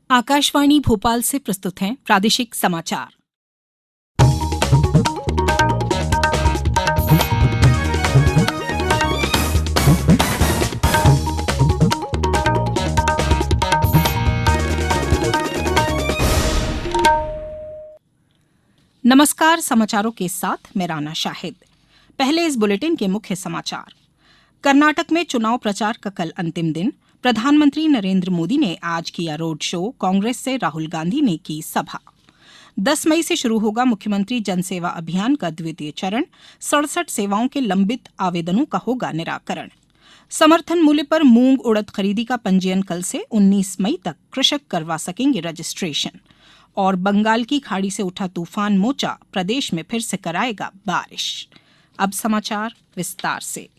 आकाशवाणी भोपाल से प्रस्तुत हैं प्रादेशिक समाचार। नमस्कार, समाचारों के साथ मैं राना शाहिद। पहले इस बुलेटिन के मुख्य समाचार। कर्नाटक में चुनाव प्रचार का कल अंतिम दिन। प्रधानमंत्री नरेंद्र मोदी ने आज किया रोड शो। कांग्रेस से राहुल गांधी ने की सभा। 10 मई से शुरू होगा मुख्यमंत्री जनसेवा अभियान का द्वितीय चरण। 67 सेवाओं के लंबित आवेदनों का होगा निराकरण। समर्थन मूल्य पर मूंग उड़द खरीदी का पंजीयन कल से 19 मई तक कृषक करवा सकेंगे रजिस्ट्रेशन। और बंगाल की खाड़ी से उठा तूफान मोचा प्रदेश में फिर से कराएगा बारिश। अब समाचार विस्तार से।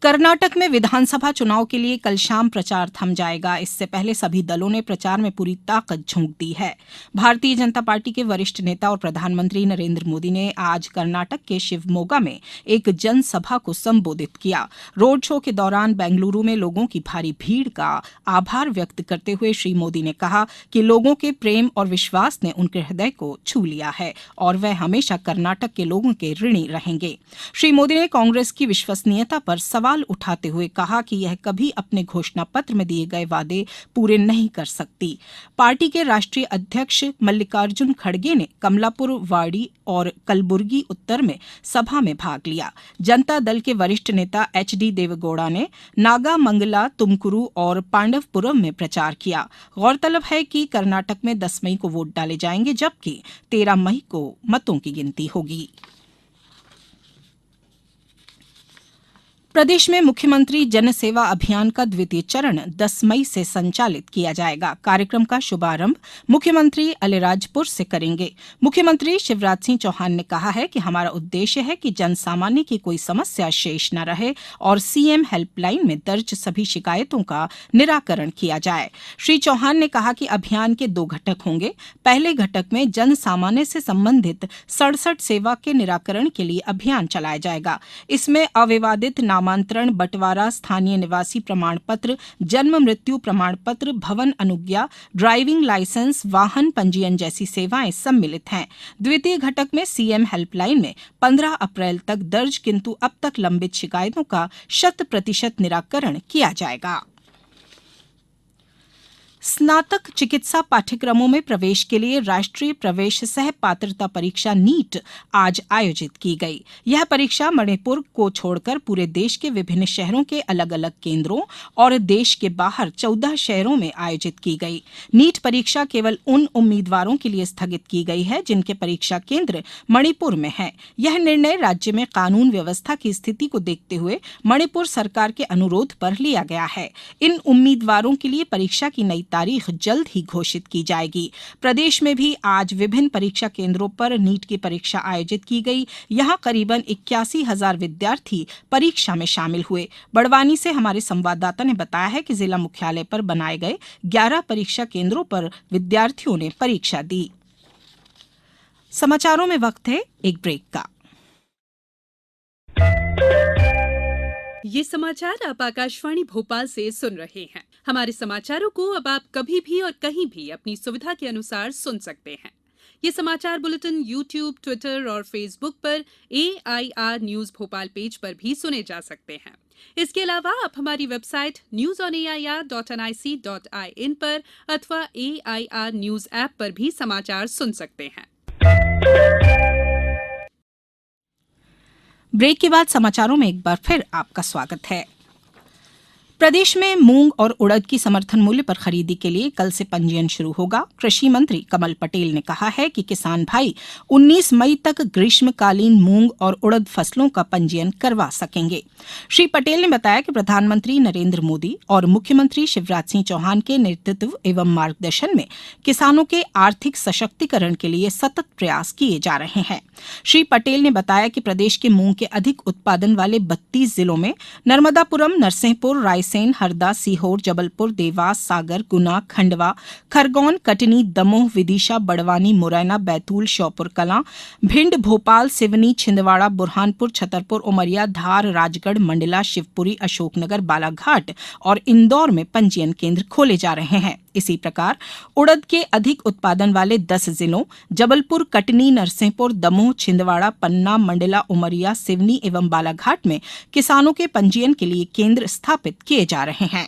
कर्नाटक में विधानसभा चुनाव के लिए कल शाम प्रचार थम जाएगा। इससे पहले सभी दलों ने प्रचार में पूरी ताकत झोंक दी है। भारतीय जनता पार्टी के वरिष्ठ नेता और प्रधानमंत्री नरेंद्र मोदी ने आज कर्नाटक के शिवमोगा में एक जनसभा को संबोधित किया। रोड शो के दौरान बेंगलुरु में लोगों की भारी भीड़ का आभार व्यक्त करते हुए श्री मोदी ने कहा कि लोगों के प्रेम और विश्वास ने उनके हृदय को छू लिया है और वह हमेशा कर्नाटक के लोगों के ऋणी रहेंगे। श्री मोदी ने कांग्रेस की विश्वसनीयता पर सवाल उठाते हुए कहा कि यह कभी अपने घोषणा पत्र में दिए गए वादे पूरे नहीं कर सकती। पार्टी के राष्ट्रीय अध्यक्ष मल्लिकार्जुन खड़गे ने कमलापुर, वाड़ी और कलबुर्गी उत्तर में सभा में भाग लिया। जनता दल के वरिष्ठ नेता एचडी देवेगौड़ा ने नागामंगला, तुमकुरू और पांडवपुरम में प्रचार किया। गौरतलब है कि कर्नाटक में 10 मई को वोट डाले जाएंगे, जबकि 13 मई को मतों की गिनती होगी। प्रदेश में मुख्यमंत्री जनसेवा अभियान का द्वितीय चरण 10 मई से संचालित किया जाएगा। कार्यक्रम का शुभारंभ मुख्यमंत्री अलीराजपुर से करेंगे। मुख्यमंत्री शिवराज सिंह चौहान ने कहा है कि हमारा उद्देश्य है कि जन सामान्य की कोई समस्या शेष न रहे और सीएम हेल्पलाइन में दर्ज सभी शिकायतों का निराकरण किया जाए। श्री चौहान ने कहा कि अभियान के 2 घटक होंगे। पहले घटक में जन सामान्य से संबंधित 67 सेवा के निराकरण के लिए अभियान चलाया जाएगा। इसमें अविवादित नामांतरण, बंटवारा, स्थानीय निवासी प्रमाण पत्र, जन्म मृत्यु प्रमाण पत्र, भवन अनुज्ञा, ड्राइविंग लाइसेंस, वाहन पंजीयन जैसी सेवाएं सम्मिलित हैं। द्वितीय घटक में सीएम हेल्पलाइन में 15 अप्रैल तक दर्ज किंतु अब तक लंबित शिकायतों का 100% निराकरण किया जाएगा। स्नातक चिकित्सा पाठ्यक्रमों में प्रवेश के लिए राष्ट्रीय प्रवेश सह पात्रता परीक्षा नीट आज आयोजित की गई। यह परीक्षा मणिपुर को छोड़कर पूरे देश के विभिन्न शहरों के अलग अलग केंद्रों और देश के बाहर 14 शहरों में आयोजित की गई। नीट परीक्षा केवल उन उम्मीदवारों के लिए स्थगित की गई है जिनके परीक्षा केंद्र मणिपुर में है। यह निर्णय राज्य में कानून व्यवस्था की स्थिति को देखते हुए मणिपुर सरकार के अनुरोध पर लिया गया है। इन उम्मीदवारों के लिए परीक्षा की नई तारीख जल्द ही घोषित की जाएगी। प्रदेश में भी आज विभिन्न परीक्षा केंद्रों पर नीट की परीक्षा आयोजित की गई। यहां करीबन 81,000 विद्यार्थी परीक्षा में शामिल हुए। बड़वानी से हमारे संवाददाता ने बताया है कि जिला मुख्यालय पर बनाए गए 11 परीक्षा केंद्रों पर विद्यार्थियों ने परीक्षा दी। समाचारों में वक्त है एक ब्रेक का। ये समाचार आप आकाशवाणी भोपाल से सुन रहे हैं। हमारे समाचारों को अब आप कभी भी और कहीं भी अपनी सुविधा के अनुसार सुन सकते हैं। ये समाचार बुलेटिन YouTube, ट्विटर और फेसबुक पर AIR न्यूज भोपाल पेज पर भी सुने जा सकते हैं। इसके अलावा आप हमारी वेबसाइट newsonair.nic.in पर अथवा AIR न्यूज ऐप पर भी समाचार सुन सकते हैं। ब्रेक के बाद समाचारों में एक बार फिर आपका स्वागत है। प्रदेश में मूंग और उड़द की समर्थन मूल्य पर खरीदी के लिए कल से पंजीयन शुरू होगा। कृषि मंत्री कमल पटेल ने कहा है कि किसान भाई 19 मई तक ग्रीष्मकालीन मूंग और उड़द फसलों का पंजीयन करवा सकेंगे। श्री पटेल ने बताया कि प्रधानमंत्री नरेंद्र मोदी और मुख्यमंत्री शिवराज सिंह चौहान के नेतृत्व एवं मार्गदर्शन में किसानों के आर्थिक सशक्तिकरण के लिए सतत प्रयास किए जा रहे हैं। श्री पटेल ने बताया कि प्रदेश के मूंग के अधिक उत्पादन वाले 32 जिलों में नर्मदापुरम, नरसिंहपुर, रायसेन, रायसेन, हरदा, सीहोर, जबलपुर, देवास, सागर, गुना, खंडवा, खरगोन, कटनी, दमोह, विदिशा, बड़वानी, मुरैना, बैतूल, श्योपुर कलां, भिंड, भोपाल, सिवनी, छिंदवाड़ा, बुरहानपुर, छतरपुर, उमरिया, धार, राजगढ़, मंडला, शिवपुरी, अशोकनगर, बालाघाट और इंदौर में पंजीयन केंद्र खोले जा रहे हैं। इसी प्रकार उड़द के अधिक उत्पादन वाले 10 जिलों जबलपुर, कटनी, नरसिंहपुर, दमोह, छिंदवाड़ा, पन्ना, मंडला, उमरिया, सिवनी एवं बालाघाट में किसानों के पंजीयन के लिए केंद्र स्थापित किए जा रहे हैं।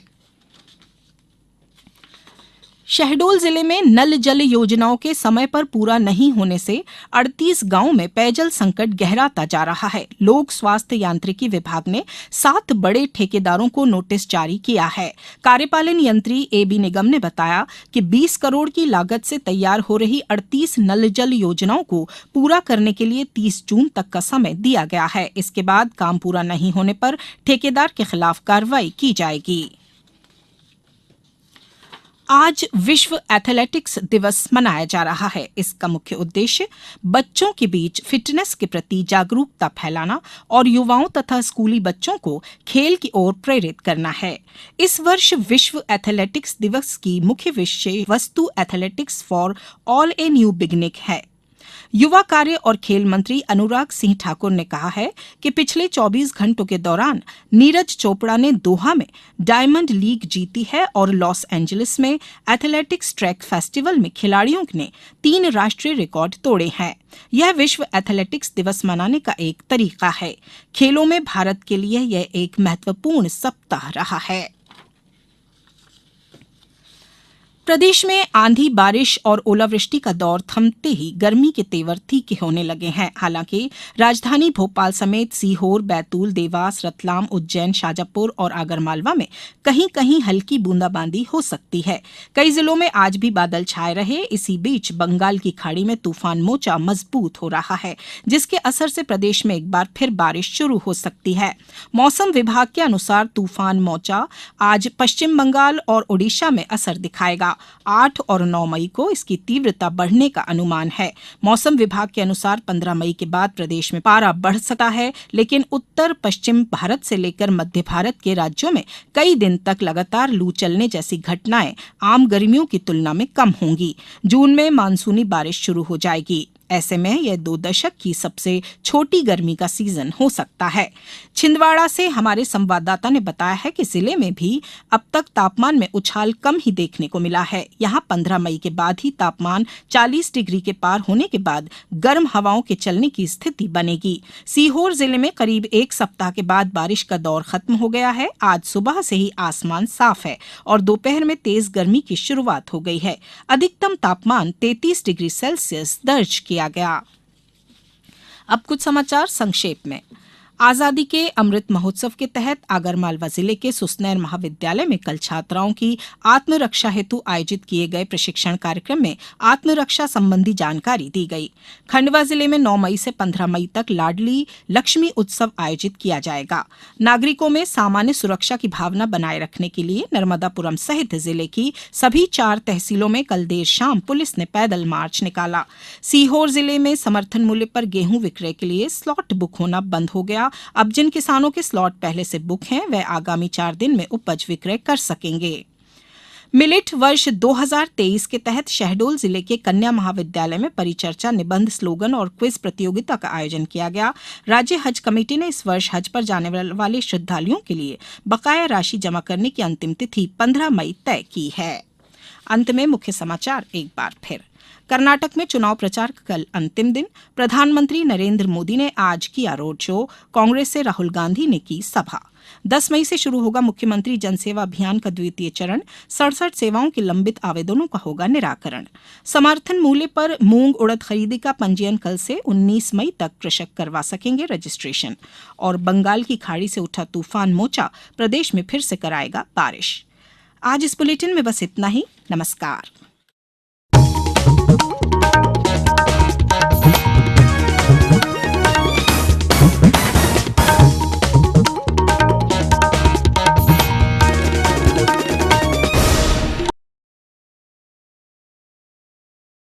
शहडोल जिले में नल जल योजनाओं के समय पर पूरा नहीं होने से 38 गांवों में पेयजल संकट गहराता जा रहा है। लोक स्वास्थ्य यांत्रिकी विभाग ने 7 बड़े ठेकेदारों को नोटिस जारी किया है। कार्यपालन यंत्री एबी निगम ने बताया कि 20 करोड़ की लागत से तैयार हो रही 38 नल जल योजनाओं को पूरा करने के लिए 30 जून तक का समय दिया गया है। इसके बाद काम पूरा नहीं होने पर ठेकेदार के खिलाफ कार्रवाई की जाएगी। आज विश्व एथलेटिक्स दिवस मनाया जा रहा है। इसका मुख्य उद्देश्य बच्चों के बीच फिटनेस के प्रति जागरूकता फैलाना और युवाओं तथा स्कूली बच्चों को खेल की ओर प्रेरित करना है। इस वर्ष विश्व एथलेटिक्स दिवस की मुख्य विषय वस्तु athletics for all a new beginning है। युवा कार्य और खेल मंत्री अनुराग सिंह ठाकुर ने कहा है कि पिछले 24 घंटों के दौरान नीरज चोपड़ा ने दोहा में डायमंड लीग जीती है और लॉस एंजलिस में एथलेटिक्स ट्रैक फेस्टिवल में खिलाड़ियों ने 3 राष्ट्रीय रिकॉर्ड तोड़े हैं। यह विश्व एथलेटिक्स दिवस मनाने का एक तरीका है। खेलों में भारत के लिए यह एक महत्वपूर्ण सप्ताह रहा है। प्रदेश में आंधी, बारिश और ओलावृष्टि का दौर थमते ही गर्मी के तेवर तीखे होने लगे हैं। हालांकि राजधानी भोपाल समेत सीहोर, बैतूल, देवास, रतलाम, उज्जैन, शाजापुर और आगरमालवा में कहीं कहीं हल्की बूंदाबांदी हो सकती है। कई जिलों में आज भी बादल छाए रहे। इसी बीच बंगाल की खाड़ी में तूफान मोचा मजबूत हो रहा है, जिसके असर से प्रदेश में एक बार फिर बारिश शुरू हो सकती है। मौसम विभाग के अनुसार तूफान मोचा आज पश्चिम बंगाल और ओडिशा में असर दिखाएगा। 8 और 9 मई को इसकी तीव्रता बढ़ने का अनुमान है। मौसम विभाग के अनुसार 15 मई के बाद प्रदेश में पारा बढ़ सकता है, लेकिन उत्तर पश्चिम भारत से लेकर मध्य भारत के राज्यों में कई दिन तक लगातार लू चलने जैसी घटनाएं आम गर्मियों की तुलना में कम होंगी। जून में मानसूनी बारिश शुरू हो जाएगी। ऐसे में यह 2 दशक की सबसे छोटी गर्मी का सीजन हो सकता है। छिंदवाड़ा से हमारे संवाददाता ने बताया है कि जिले में भी अब तक तापमान में उछाल कम ही देखने को मिला है। यहां 15 मई के बाद ही तापमान 40 डिग्री के पार होने के बाद गर्म हवाओं के चलने की स्थिति बनेगी। सीहोर जिले में करीब 1 सप्ताह के बाद बारिश का दौर खत्म हो गया है। आज सुबह से ही आसमान साफ है और दोपहर में तेज गर्मी की शुरुआत हो गई है। अधिकतम तापमान 33 डिग्री सेल्सियस दर्ज किया गया। अब कुछ समाचार संक्षेप में। आजादी के अमृत महोत्सव के तहत आगरमालवा जिले के सुसनेर महाविद्यालय में कल छात्राओं की आत्मरक्षा हेतु आयोजित किए गए प्रशिक्षण कार्यक्रम में आत्मरक्षा संबंधी जानकारी दी गई। खंडवा जिले में 9 मई से 15 मई तक लाडली लक्ष्मी उत्सव आयोजित किया जाएगा। नागरिकों में सामान्य सुरक्षा की भावना बनाए रखने के लिए नर्मदापुरम सहित जिले की सभी 4 तहसीलों में कल देर शाम पुलिस ने पैदल मार्च निकाला। सीहोर जिले में समर्थन मूल्य पर गेहूं विक्रय के लिए स्लॉट बुक होना बंद हो गया। अब जिन किसानों के स्लॉट पहले से बुक हैं, वे आगामी 4 दिन में उपज विक्रय कर सकेंगे। मिलिट वर्ष 2023 के तहत शहडोल जिले के कन्या महाविद्यालय में परिचर्चा, निबंध, स्लोगन और क्विज प्रतियोगिता का आयोजन किया गया। राज्य हज कमेटी ने इस वर्ष हज पर जाने वाले श्रद्धालुओं के लिए बकाया राशि जमा करने की अंतिम तिथि 15 मई तय की है। अंत में मुख्य समाचार एक बार फिर। कर्नाटक में चुनाव प्रचार का कल अंतिम दिन। प्रधानमंत्री नरेंद्र मोदी ने आज किया रोड शो। कांग्रेस से राहुल गांधी ने की सभा। 10 मई से शुरू होगा मुख्यमंत्री जनसेवा अभियान का द्वितीय चरण। 67 सेवाओं के लंबित आवेदनों का होगा निराकरण। समर्थन मूल्य पर मूंग उड़द खरीदी का पंजीयन कल से 19 मई तक कृषक करवा सकेंगे रजिस्ट्रेशन। और बंगाल की खाड़ी से उठा तूफान मोचा प्रदेश में फिर से कराएगा बारिश। आज इस बुलेटिन में बस इतना ही। नमस्कार।